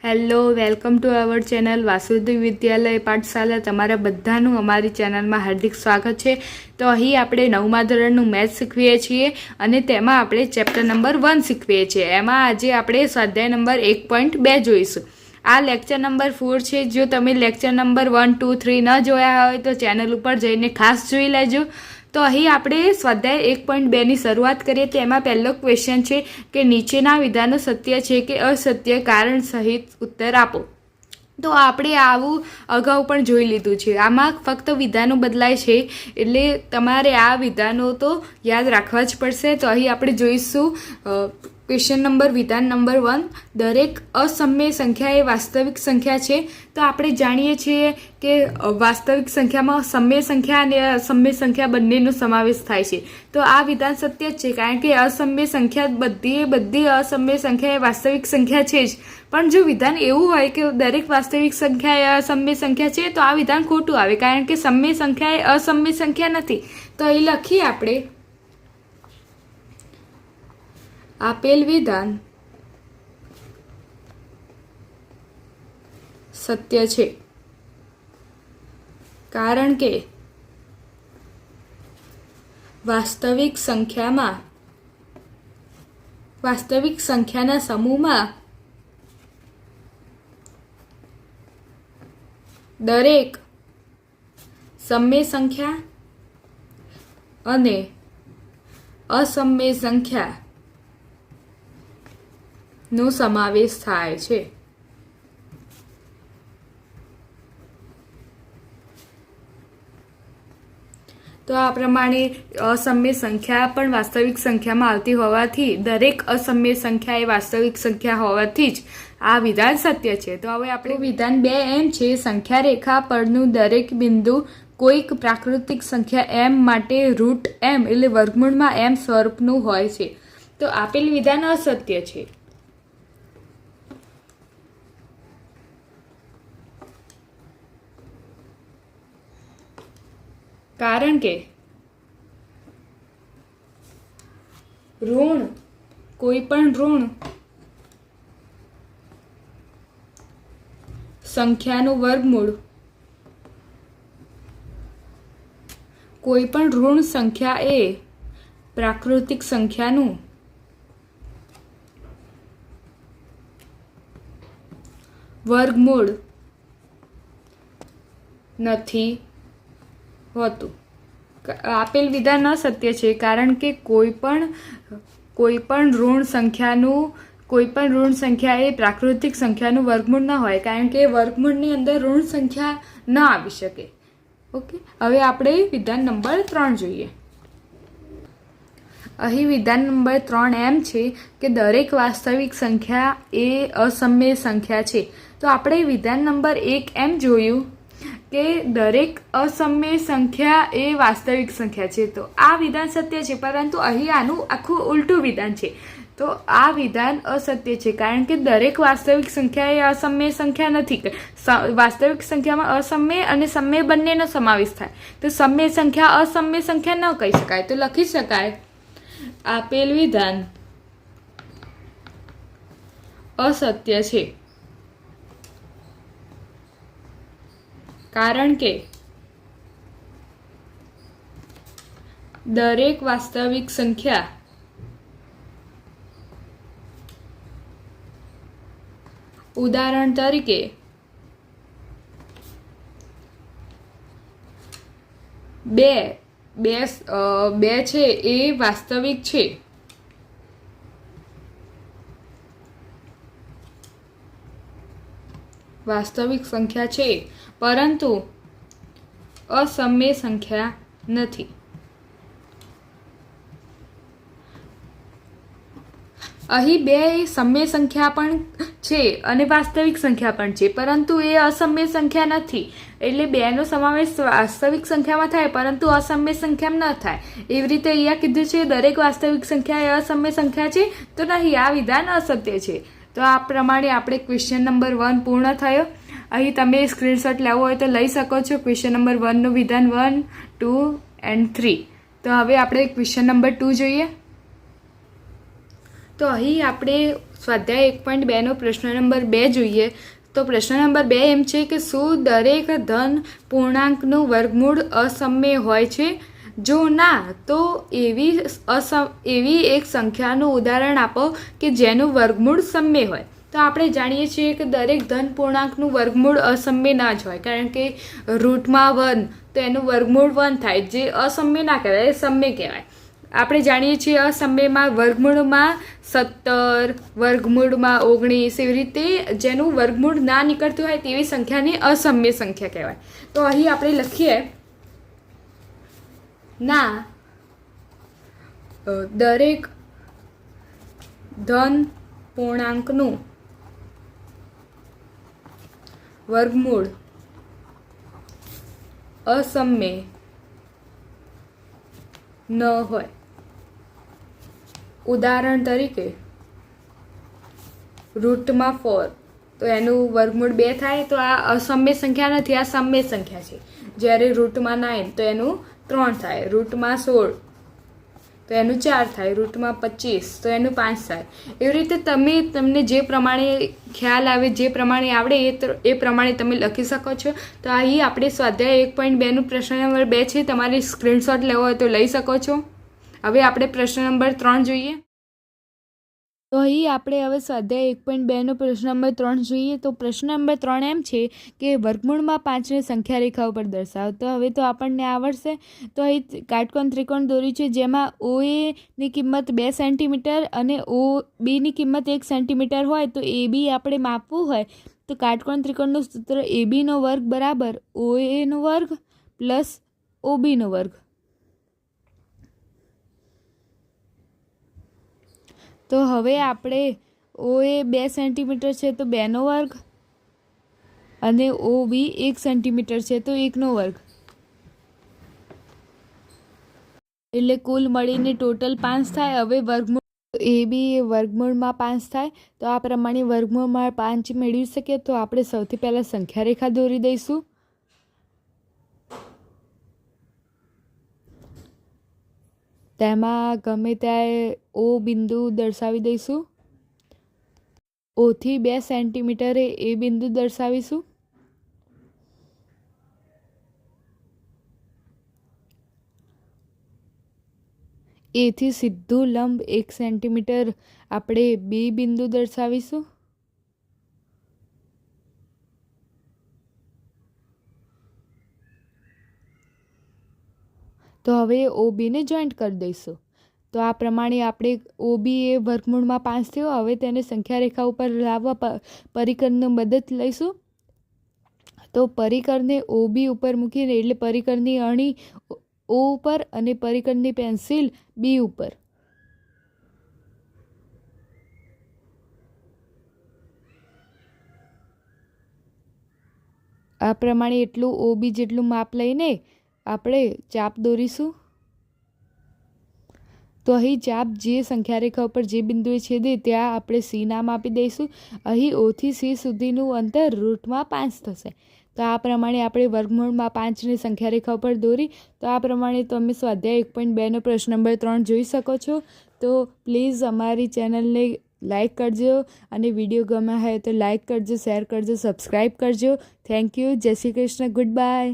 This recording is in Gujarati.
Hello, welcome to our channel Vasudev Vidyalaya Pathshala. તમારા બધાનું અમારી ચેનલમાં હાર્દિક સ્વાગત છે. તો અહીં આપણે 9મા ધોરણનું મેથ્સ શીખવીએ છીએ અને તેમાં આપણે ચેપ્ટર નંબર 1 શીખવીએ છીએ. એમાં આજે આપણે સ્વાધ્યાય નંબર 1.2 જોઈશું. આ લેક્ચર નંબર 4 છે. જો તમે લેક્ચર નંબર 1, 2, 3 ન જોયા હોય તો ચેનલ ઉપર જઈને ખાસ જોઈ લેજો. તો અહીં આપણે સ્વાધ્યાય 1.2ની શરૂઆત કરીએ. તેમાં પહેલો ક્વેશ્ચન છે કે નીચેના વિધાનો સત્ય છે કે અસત્ય, કારણ સહિત ઉત્તર આપો. તો આપણે આવું અગાઉ પણ જોઈ લીધું છે. આમાં ફક્ત વિધાનો બદલાય છે, એટલે તમારે આ વિધાનો તો યાદ રાખવા જ પડશે. તો અહીં આપણે જોઈશું ક્વેશ્ચન નંબર વિધાન નંબર 1, દરેક અસમય સંખ્યા એ વાસ્તવિક સંખ્યા છે. તો આપણે જાણીએ છીએ કે વાસ્તવિક સંખ્યામાં સમય સંખ્યા અને અસમય સંખ્યા બંનેનો સમાવેશ થાય છે. તો આ વિધાન સત્ય જ છે, કારણ કે અસમય સંખ્યા બધી અસમય સંખ્યા એ વાસ્તવિક સંખ્યા છે જ. પણ જો વિધાન એવું હોય કે દરેક વાસ્તવિક સંખ્યા એ અસમય સંખ્યા છે, તો આ વિધાન ખોટું આવે, કારણ કે સમય સંખ્યા એ અસમય સંખ્યા નથી. તો અહીં લખીએ આપણે, આપેલ વિધાન સત્ય છે, કારણ કે વાસ્તવિક સંખ્યાના સમૂહમાં દરેક સમય સંખ્યા અને અસમય સંખ્યા નો સમાવેશ થાય છે. તો આ પ્રમાણે અસમય સંખ્યા પણ વાસ્તવિક સંખ્યામાં આવતી હોવાથી દરેક અસમય સંખ્યા એ વાસ્તવિક સંખ્યા હોવાથી જ આ વિધાન સત્ય છે. તો હવે આપણે વિધાન 2 એમ છે, સંખ્યા રેખા પરનું દરેક બિંદુ કોઈક પ્રાકૃતિક સંખ્યા m માટે રૂટ m એટલે વર્ગમૂળમાં m સ્વરૂપનું હોય છે. તો આપેલ વિધાન અસત્ય છે, કારણ કે કોઈ પણ ઋણ સંખ્યાનું વર્ગમૂળ કોઈ પણ ઋણ સંખ્યા એ પ્રાકૃતિક સંખ્યાનું વર્ગમૂળ નથી હોતું. આપેલ વિધાન અસત્ય છે, કારણ કે કોઈ પણ ઋણ સંખ્યા એ પ્રાકૃતિક સંખ્યાનું વર્ગમૂળ ન હોય, કારણ કે વર્ગમૂળની અંદર ઋણ સંખ્યા ન આવી શકે. ઓકે, હવે આપણે વિધાન નંબર 3 જોઈએ. અહીં વિધાન નંબર 3 એમ છે કે દરેક વાસ્તવિક સંખ્યા એ અસમય સંખ્યા છે. તો આપણે વિધાન નંબર 1 એમ જોયું કે દરેક અસમય સંખ્યા એ વાસ્તવિક સંખ્યા છે. તો આ વિધાન સત્ય છે, પરંતુ અહીં આનું આખું ઉલટું વિધાન છે. તો આ વિધાન અસત્ય છે, કારણ કે દરેક વાસ્તવિક સંખ્યા એ અસમય સંખ્યા નથી. વાસ્તવિક સંખ્યામાં અસમય અને સમય બંનેનો સમાવેશ થાય. તો સમય સંખ્યા અસમય સંખ્યા ન કહી શકાય. તો લખી શકાય, આપેલ વિધાન અસત્ય છે, કારણ કે દરેક વાસ્તવિક સંખ્યા ઉદાહરણ તરીકે બે છે એ વાસ્તવિક છે, વાસ્તવિક સંખ્યા છે, પરંતુ અસમય સંખ્યા નથી. અહીં 2 એ સમય સંખ્યા પણ છે અને વાસ્તવિક સંખ્યા પણ છે, પરંતુ એ અસમય સંખ્યા નથી. એટલે 2નો સમાવેશ વાસ્તવિક સંખ્યામાં થાય, પરંતુ અસમય સંખ્યામાં ન થાય. એવી રીતે અહીંયા કીધું છે દરેક વાસ્તવિક સંખ્યા એ અસમય સંખ્યા છે, તો નહીં, આ વિધાન અસત્ય છે. તો આ પ્રમાણે આપણે ક્વેશ્ચન નંબર 1 પૂર્ણ થયો. અહીં તમે સ્ક્રીનશોટ લેવો હોય તો લઈ શકો છો. ક્વેશ્ચન નંબર 1નું વિધાન 1, 2 એન્ડ 3. તો હવે આપણે ક્વેશ્ચન નંબર 2 જોઈએ. તો અહીં આપણે સ્વાધ્યાય 1.2નો પ્રશ્ન નંબર 2 જોઈએ. તો પ્રશ્ન નંબર 2 એમ છે કે શું દરેક ધન પૂર્ણાંકનું વર્ગમૂળ અસમય હોય છે? જો ના, તો એવી એક સંખ્યાનું ઉદાહરણ આપો કે જેનું વર્ગમૂળ સમય હોય. તો આપણે જાણીએ છીએ કે દરેક ધન પૂર્ણાંકનું વર્ગમૂળ અસમય ના જ હોય, કારણ કે રૂટમાં 1 તો એનું વર્ગમૂળ 1 થાય, જે અસમય ના કહેવાય, એ સમય કહેવાય. આપણે જાણીએ છીએ અસમયમાં વર્ગમૂળમાં 17, વર્ગમૂળમાં 19, એવી રીતે જેનું વર્ગમૂળ ના નીકળતું હોય તેવી સંખ્યાને અસમય સંખ્યા કહેવાય. તો અહીં આપણે લખીએ ના દરેક ધન પૂર્ણાંકનું વર્ગમૂળ અસમય ન હોય. ઉદાહરણ તરીકે રૂટમાં 4 તો એનું વર્ગમૂળ 2 થાય, તો આ અસમય સંખ્યા નથી, આ સમય સંખ્યા છે. જ્યારે રૂટમાં 9 તો એનું 3 થાય, રૂટમાં 16 તો એનું 4 થાય, રૂટમાં 25 તો એનું 5 થાય. એવી રીતે તમને જે પ્રમાણે ખ્યાલ આવે, જે પ્રમાણે આવડે એ પ્રમાણે તમે લખી શકો છો. તો અહીં આપણે સ્વાધ્યાય 1.2નું પ્રશ્ન નંબર 2 છે, તમારે સ્ક્રીનશોટ લેવો હોય તો લઈ શકો છો. હવે આપણે પ્રશ્ન નંબર 3 જોઈએ. તો અહીં આપણે હવે સ્વાધ્યાય 1.2નો પ્રશ્ન નંબર 3 જોઈએ. તો પ્રશ્ન નંબર 3 એમ છે કે વર્ગમૂળમાં 5ને સંખ્યા રેખા ઉપર દર્શાવો. તો હવે તો આપણને આવડશે. તો અહીં કાટકોણ ત્રિકોણ દોર્યું છે, જેમાં OAની કિંમત 2 સેન્ટીમીટર અને OBની કિંમત 1 સેન્ટીમીટર હોય. તો AB આપણે માપવું હોય તો કાટકોણ ત્રિકોણનું સૂત્ર ABનો વર્ગ બરાબર OAનો વર્ગ પ્લસ OBનો વર્ગ. તો હવે આપણે OA 2 સેન્ટીમીટર છે તો 2નો વર્ગ અને OB 1 સેન્ટીમીટર છે તો 1નો વર્ગ, એટલે કુલ મળીને ટોટલ 5 થાય. હવે વર્ગમૂળ AB એ વર્ગમૂળમાં 5 થાય, તો આ પ્રમાણે વર્ગમૂળમાં 5 મેળવી શકીએ. તો આપણે સૌથી પહેલાં સંખ્યા રેખા દોરી દઈશું. તેમાં ગમે ત્યાં O બિંદુ દર્શાવી દઈશું. ઓથી 2 સેન્ટીમીટરે એ બિંદુ દર્શાવીશું. એથી સીધું લંબ 1 સેન્ટીમીટર આપણે B બિંદુ દર્શાવીશું. તો હવે OBને જોઈન્ટ કરી દઈશું. તો આ પ્રમાણે આપણે OB એ વર્ગમૂળમાં 5 થયો. હવે તેને સંખ્યા રેખા ઉપર લાવવા પરિકરની મદદ લઈશું. તો પરિકરને OB ઉપર મૂકીને, એટલે પરિકરની અણી O ઉપર અને પરિકરની પેન્સિલ B ઉપર. આ પ્રમાણે એટલું OB જેટલું માપ લઈને આપણે ચાપ દોરીશું. તો અહીં ચાપ જે સંખ્યા રેખા ઉપર જે બિંદુએ છેદે ત્યાં આપણે C નામ આપી દઈશું. અહીં O થી C સુધીનું અંતર રૂટમાં 5 થશે. તો આ પ્રમાણે આપણે વર્ગમૂળમાં 5ને સંખ્યા રેખા ઉપર દોરી. તો આ પ્રમાણે તમે સ્વાધ્યાય 1.2નો પ્રશ્ન નંબર 3 જોઈ શકો છો. તો પ્લીઝ અમારી ચેનલને લાઇક કરજો, અને વિડીયો ગમ્યા હોય તો લાઇક કરજો, શેર કરજો, સબસ્ક્રાઈબ કરજો. Thank you. જય શ્રી કૃષ્ણ. Good bye.